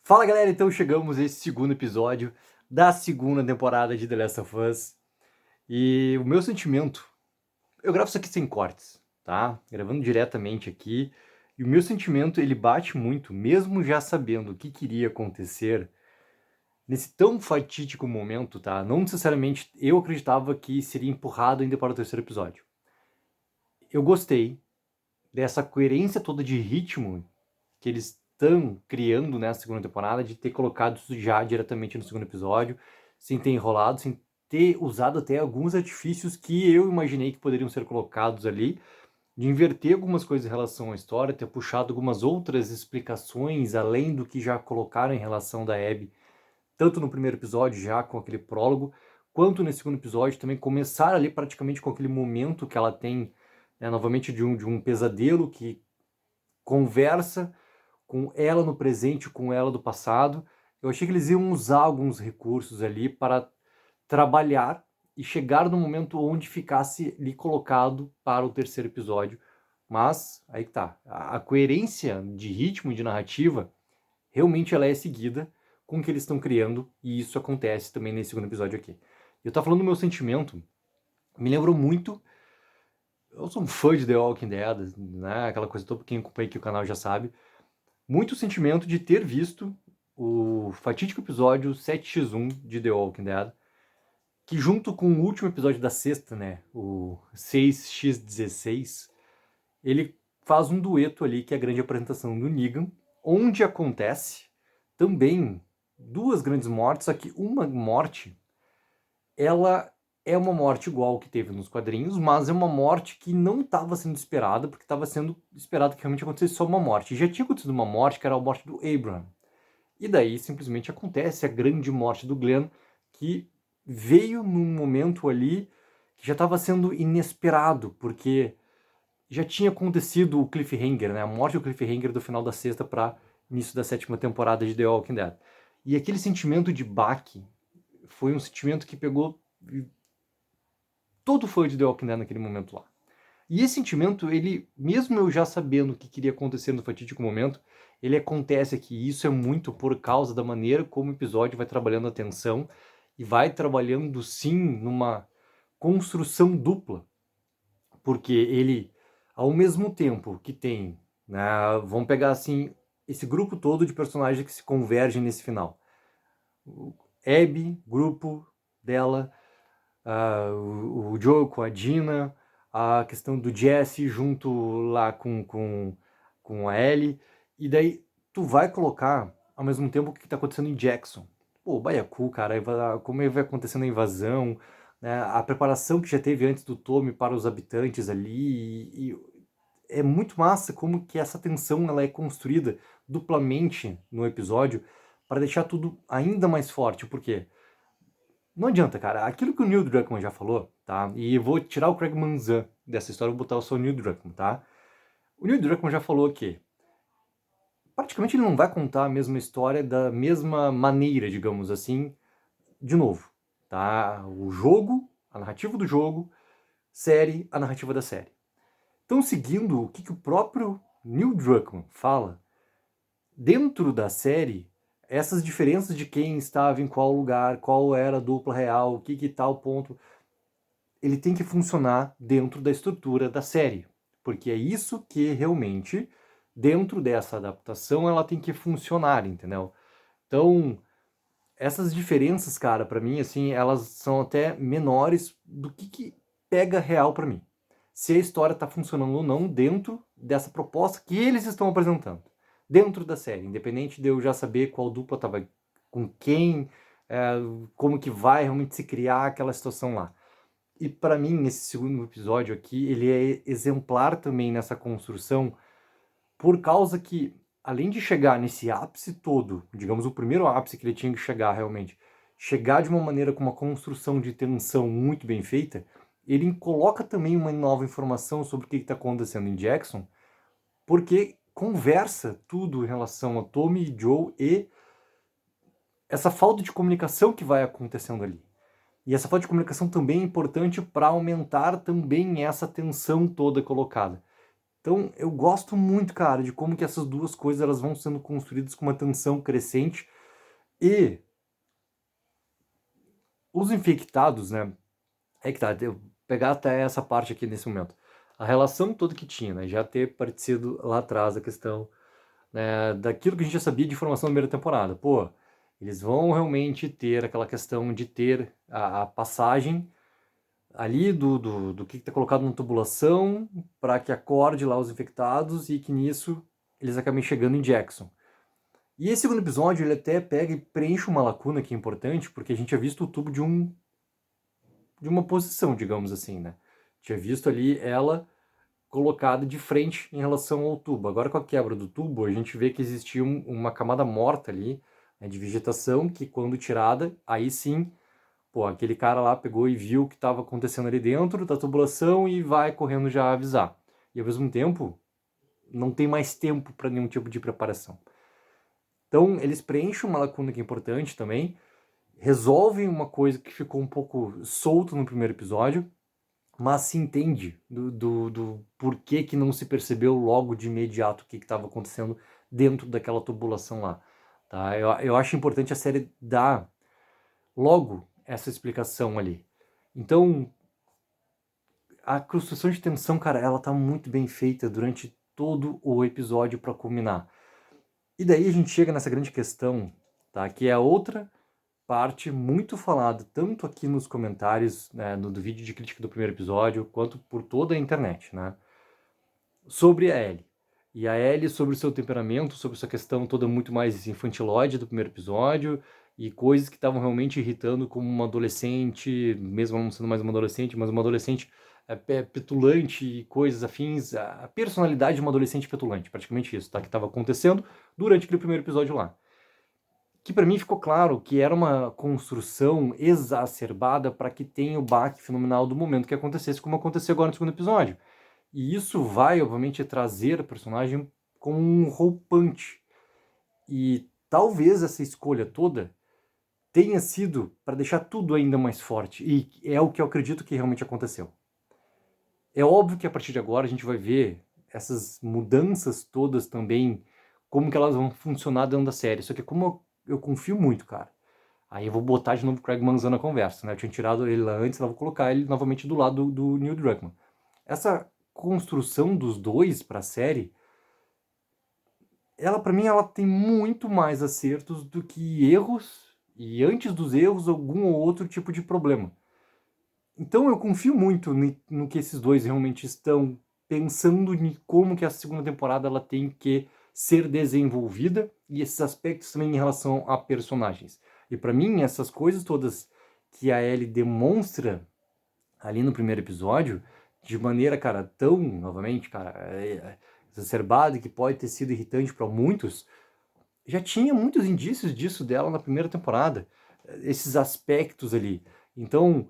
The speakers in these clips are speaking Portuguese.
Fala galera, então chegamos a esse segundo episódio da segunda temporada de The Last of Us. E o meu sentimento, eu gravo isso aqui sem cortes, tá? Gravando diretamente aqui. E o meu sentimento, ele bate muito, mesmo já sabendo o que queria acontecer nesse tão fatídico momento, tá? Não necessariamente eu acreditava que seria empurrado ainda para o terceiro episódio. Eu gostei dessa coerência toda de ritmo que eles estão criando nessa segunda temporada, de ter colocado isso já diretamente no segundo episódio, sem ter enrolado, sem ter usado até alguns artifícios que eu imaginei que poderiam ser colocados ali, de inverter algumas coisas em relação à história, ter puxado algumas outras explicações além do que já colocaram em relação da Abby, tanto no primeiro episódio já com aquele prólogo, quanto nesse segundo episódio também começar ali praticamente com aquele momento que ela tem, né, novamente de um pesadelo que conversa com ela no presente, com ela do passado. Eu achei que eles iam usar alguns recursos ali para trabalhar e chegar no momento onde ficasse ali colocado para o terceiro episódio. Mas, aí que tá, a coerência de ritmo e de narrativa, realmente ela é seguida com o que eles estão criando, e isso acontece também nesse segundo episódio aqui. Eu tava falando do meu sentimento, me lembrou muito, eu sou um fã de The Walking Dead, né, aquela coisa toda, quem acompanha aqui o canal já sabe, muito sentimento de ter visto o fatídico episódio 7x1 de The Walking Dead, que junto com o último episódio da sexta, né, o 6x16, ele faz um dueto ali, que é a grande apresentação do Negan, onde acontece também duas grandes mortes, só que uma morte, ela é uma morte igual que teve nos quadrinhos, mas é uma morte que não estava sendo esperada, porque estava sendo esperado que realmente acontecesse só uma morte. E já tinha acontecido uma morte, que era a morte do Abraham. E daí simplesmente acontece a grande morte do Glenn, que veio num momento ali que já estava sendo inesperado, porque já tinha acontecido o cliffhanger, né? A morte do cliffhanger do final da sexta para início da sétima temporada de The Walking Dead. E aquele sentimento de baque foi um sentimento que pegou todo fã de The Walking Dead naquele momento lá. E esse sentimento, ele, mesmo eu já sabendo o que queria acontecer no fatídico momento, ele acontece aqui. E isso é muito por causa da maneira como o episódio vai trabalhando a tensão e vai trabalhando, sim, numa construção dupla. Porque ele, ao mesmo tempo que tem, né, vamos pegar assim, esse grupo todo de personagens que se convergem nesse final. O Abby, grupo dela, o Joe com a Dina, a questão do Jesse junto lá com a Ellie, e daí tu vai colocar ao mesmo tempo o que está acontecendo em Jackson. Pô, Baiacu, cara, como vai acontecendo a invasão, né, a preparação que já teve antes do Tommy para os habitantes ali, e é muito massa como que essa tensão ela é construída duplamente no episódio para deixar tudo ainda mais forte, porque não adianta, cara. Aquilo que o Neil Druckmann já falou, tá? E eu vou tirar o Craig Mazin dessa história e vou botar só o Neil Druckmann, tá? O Neil Druckmann já falou que praticamente ele não vai contar a mesma história da mesma maneira, digamos assim, de novo, tá? O jogo, a narrativa do jogo, série, a narrativa da série. Então, seguindo o que o próprio Neil Druckmann fala, dentro da série, essas diferenças de quem estava em qual lugar, qual era a dupla real, o que tal ponto, ele tem que funcionar dentro da estrutura da série, porque é isso que realmente, dentro dessa adaptação, ela tem que funcionar, entendeu? Então, essas diferenças, cara, para mim, assim, elas são até menores do que pega real para mim. Se a história tá funcionando ou não dentro dessa proposta que eles estão apresentando. Dentro da série, independente de eu já saber qual dupla tava com quem, como que vai realmente se criar aquela situação lá. E para mim, esse segundo episódio aqui, ele é exemplar também nessa construção, por causa que, além de chegar nesse ápice todo, digamos, o primeiro ápice que ele tinha que chegar realmente, chegar de uma maneira com uma construção de tensão muito bem feita, ele coloca também uma nova informação sobre o que está acontecendo em Jackson, porque conversa tudo em relação a Tommy e Joe e essa falta de comunicação que vai acontecendo ali. E essa falta de comunicação também é importante para aumentar também essa tensão toda colocada. Então, eu gosto muito, cara, de como que essas duas coisas elas vão sendo construídas com uma tensão crescente. E os infectados, né? É que tá, eu pegar até essa parte aqui nesse momento. A relação toda que tinha, né? Já ter parecido lá atrás a questão, né, daquilo que a gente já sabia de informação da primeira temporada. Pô, eles vão realmente ter aquela questão de ter a passagem ali do que está colocado na tubulação para que acorde lá os infectados e que nisso eles acabem chegando em Jackson. E esse segundo episódio ele até pega e preenche uma lacuna que é importante, porque a gente tinha visto o tubo de uma posição, digamos assim, né? Tinha visto ali ela colocada de frente em relação ao tubo. Agora com a quebra do tubo, a gente vê que existia uma camada morta ali, né, de vegetação, que quando tirada, aí sim, pô, aquele cara lá pegou e viu o que estava acontecendo ali dentro da tubulação e vai correndo já avisar. E ao mesmo tempo, não tem mais tempo para nenhum tipo de preparação. Então, eles preenchem uma lacuna que é importante também, resolvem uma coisa que ficou um pouco solto no primeiro episódio, mas se entende do porquê que não se percebeu logo de imediato o que estava acontecendo dentro daquela tubulação lá. Tá? Eu acho importante a série dar logo essa explicação ali. Então, a construção de tensão, cara, ela tá muito bem feita durante todo o episódio para culminar. E daí a gente chega nessa grande questão, tá? Que é a outra parte muito falada, tanto aqui nos comentários, né, do vídeo de crítica do primeiro episódio, quanto por toda a internet, né? Sobre a Ellie. E a Ellie sobre o seu temperamento, sobre essa questão toda muito mais infantilóide do primeiro episódio, e coisas que estavam realmente irritando como uma adolescente, mesmo não sendo mais uma adolescente, mas uma adolescente petulante e coisas afins, a personalidade de uma adolescente petulante, praticamente isso, tá? Que estava acontecendo durante aquele primeiro episódio lá. Que para mim ficou claro que era uma construção exacerbada para que tenha o baque fenomenal do momento que acontecesse, como aconteceu agora no segundo episódio. E isso vai, obviamente, trazer a personagem como um roupante. E talvez essa escolha toda tenha sido para deixar tudo ainda mais forte. E é o que eu acredito que realmente aconteceu. É óbvio que a partir de agora a gente vai ver essas mudanças todas também, como que elas vão funcionar dentro da série. Só que como eu confio muito, cara. Aí eu vou botar de novo o Craig Mazin na conversa, né? Eu tinha tirado ele lá antes, eu vou colocar ele novamente do lado do Neil Druckmann. Essa construção dos dois para a série, ela para mim ela tem muito mais acertos do que erros, e antes dos erros algum ou outro tipo de problema. Então eu confio muito no que esses dois realmente estão pensando em como que a segunda temporada ela tem que ser desenvolvida e esses aspectos também em relação a personagens. E para mim essas coisas todas que a Ellie demonstra ali no primeiro episódio, de maneira, cara, tão, novamente, cara, exacerbada, que pode ter sido irritante para muitos, já tinha muitos indícios disso dela na primeira temporada, esses aspectos ali. Então,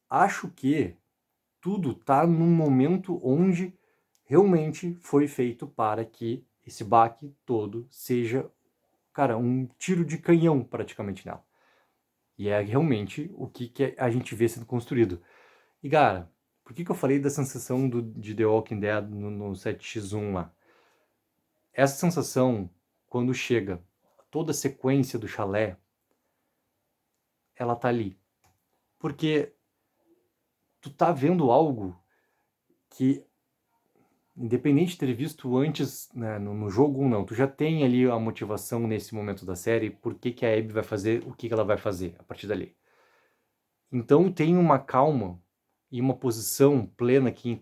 acho que tudo tá num momento onde realmente foi feito para que esse baque todo seja, cara, um tiro de canhão praticamente nela. E é realmente o que a gente vê sendo construído. E, cara, por que eu falei da sensação de The Walking Dead no 7x1 lá? Essa sensação, quando chega toda a sequência do chalé, ela tá ali. Porque tu tá vendo algo que, independente de ter visto antes, né, no jogo ou não, tu já tem ali a motivação nesse momento da série, por que a Abby vai fazer o que ela vai fazer a partir dali. Então tem uma calma e uma posição plena que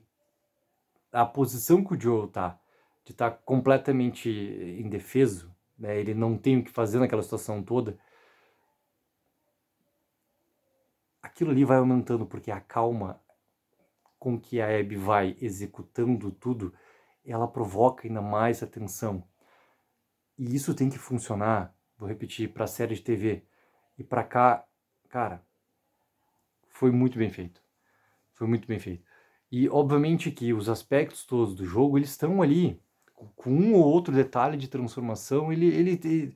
a posição que o Joel tá, de estar completamente indefeso, né, ele não tem o que fazer naquela situação toda, aquilo ali vai aumentando, porque a calma com que a Abby vai executando tudo, ela provoca ainda mais atenção. E isso tem que funcionar, vou repetir, para a série de TV. E para cá, cara, foi muito bem feito. Foi muito bem feito. E obviamente que os aspectos todos do jogo, eles estão ali, com um ou outro detalhe de transformação, ele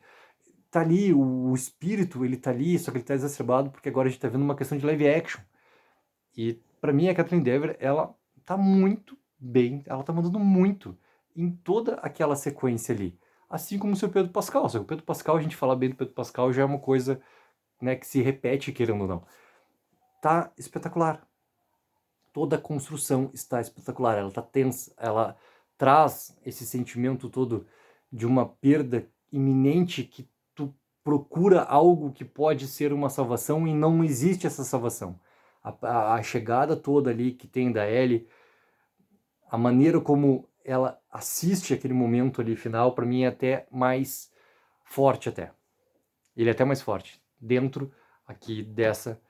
tá ali, o espírito, ele tá ali, só que ele tá exacerbado porque agora a gente tá vendo uma questão de live action. E para mim a Kathleen Dever, ela tá muito bem, ela tá mandando muito em toda aquela sequência ali. Assim como o seu Pedro Pascal. O Pedro Pascal, a gente falar bem do Pedro Pascal já é uma coisa, né, que se repete, querendo ou não. Tá espetacular. Toda a construção está espetacular, ela tá tensa, ela traz esse sentimento todo de uma perda iminente que tu procura algo que pode ser uma salvação e não existe essa salvação. A chegada toda ali que tem da Ellie, a maneira como ela assiste aquele momento ali final, para mim é até mais forte até. Ele é até mais forte dentro aqui dessa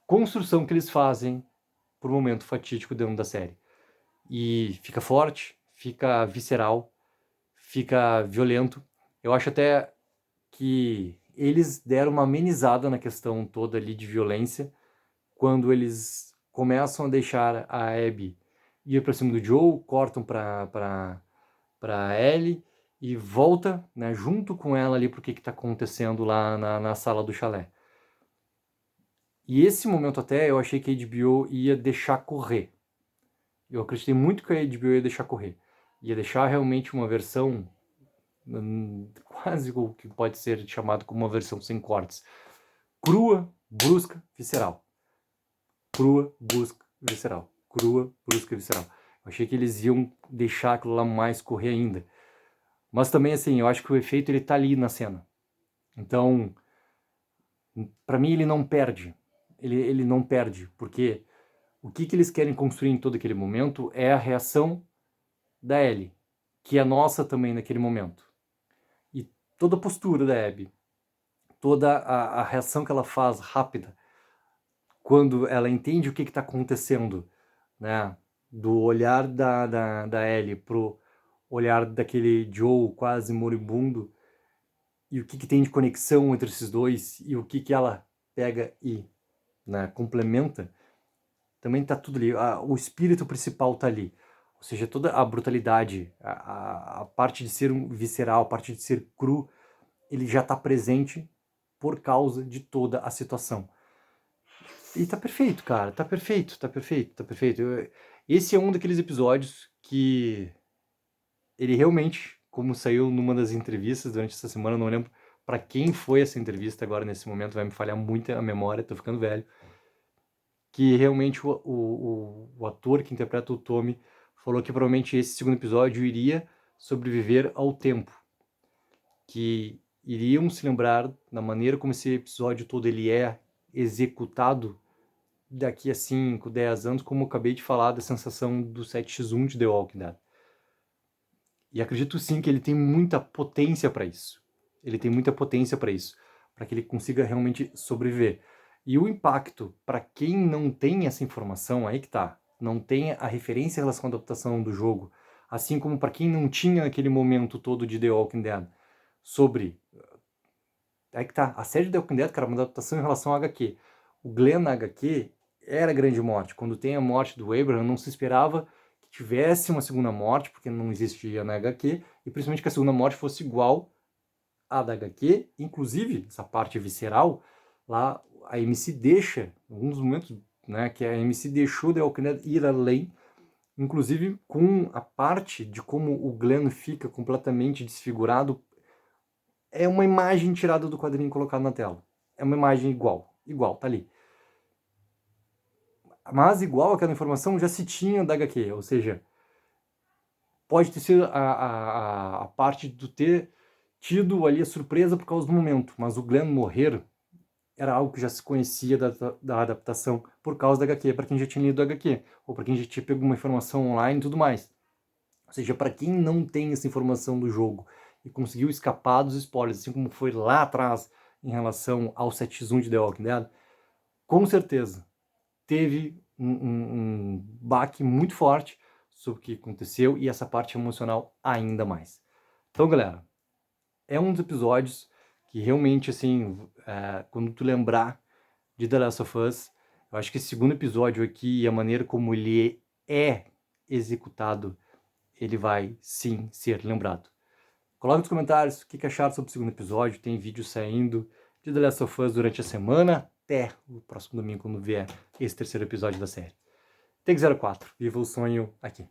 construção que eles fazem por um momento fatídico dentro da série. E fica forte, fica visceral, fica violento. Eu acho até que eles deram uma amenizada na questão toda ali de violência quando eles começam a deixar a Abby ir pra cima do Joe, cortam pra Ellie e volta, né, junto com ela ali pro que tá acontecendo lá na sala do chalé. E esse momento até eu achei que a HBO ia deixar correr. Eu acreditei muito que a HBO ia deixar correr. Ia deixar realmente uma versão quase o que pode ser chamado como uma versão sem cortes. Crua, brusca, visceral. Crua, brusca, visceral. Crua, brusca, visceral. Eu achei que eles iam deixar aquilo lá mais correr ainda. Mas também, assim, eu acho que o efeito ele tá ali na cena. Então, para mim ele não perde. Ele não perde, porque o que eles querem construir em todo aquele momento é a reação da Ellie, que é nossa também naquele momento. E toda a postura da Abby, toda a reação que ela faz rápida, quando ela entende o que está acontecendo, né? Do olhar da Ellie pro olhar daquele Joe quase moribundo, e o que tem de conexão entre esses dois, e o que ela pega e, né, complementa, também tá tudo ali. O espírito principal tá ali. Ou seja, toda a brutalidade, a parte de ser visceral, a parte de ser cru, ele já tá presente por causa de toda a situação. E tá perfeito, cara. Tá perfeito, tá perfeito, tá perfeito. Esse é um daqueles episódios que ele realmente, como saiu numa das entrevistas durante essa semana, eu não lembro para quem foi essa entrevista agora nesse momento, vai me falhar muito a memória, tô ficando velho, que realmente o ator que interpreta o Tommy falou que provavelmente esse segundo episódio iria sobreviver ao tempo, que iriam se lembrar da maneira como esse episódio todo ele é executado daqui a 5, 10 anos, como eu acabei de falar da sensação do 7x1 de The Walking Dead. E acredito sim que ele tem muita potência para isso. Ele tem muita potência para isso, para que ele consiga realmente sobreviver. E o impacto para quem não tem essa informação, aí que tá, não tem a referência em relação à adaptação do jogo, assim como para quem não tinha naquele momento todo de The Walking Dead, sobre... Aí que tá, a série de The Walking Dead, cara, é uma adaptação em relação ao HQ. O Glenn na HQ era a grande morte. Quando tem a morte do Abraham, não se esperava que tivesse uma segunda morte, porque não existia na HQ, e principalmente que a segunda morte fosse igual à da HQ, inclusive essa parte visceral, lá a MC deixa, em alguns momentos, né, que a MC deixou The Walking Dead ir além, inclusive com a parte de como o Glenn fica completamente desfigurado, é uma imagem tirada do quadrinho colocada na tela. É uma imagem igual, tá ali. Mas igual aquela informação já se tinha da HQ, ou seja, pode ter sido a parte do ter tido ali a surpresa por causa do momento, mas o Glenn morrer era algo que já se conhecia da adaptação por causa da HQ, para quem já tinha lido a HQ, ou para quem já tinha pego uma informação online e tudo mais. Ou seja, para quem não tem essa informação do jogo e conseguiu escapar dos spoilers, assim como foi lá atrás em relação ao 7x1 de The Walking Dead, com certeza teve um baque muito forte sobre o que aconteceu e essa parte emocional ainda mais. Então, galera, é um dos episódios que realmente, assim, quando tu lembrar de The Last of Us, eu acho que esse segundo episódio aqui e a maneira como ele é executado, ele vai sim ser lembrado. Coloque nos comentários o que acharam sobre o segundo episódio. Tem vídeo saindo de The Last of Us durante a semana, até o próximo domingo, quando vier esse terceiro episódio da série. Take 04, viva o sonho aqui.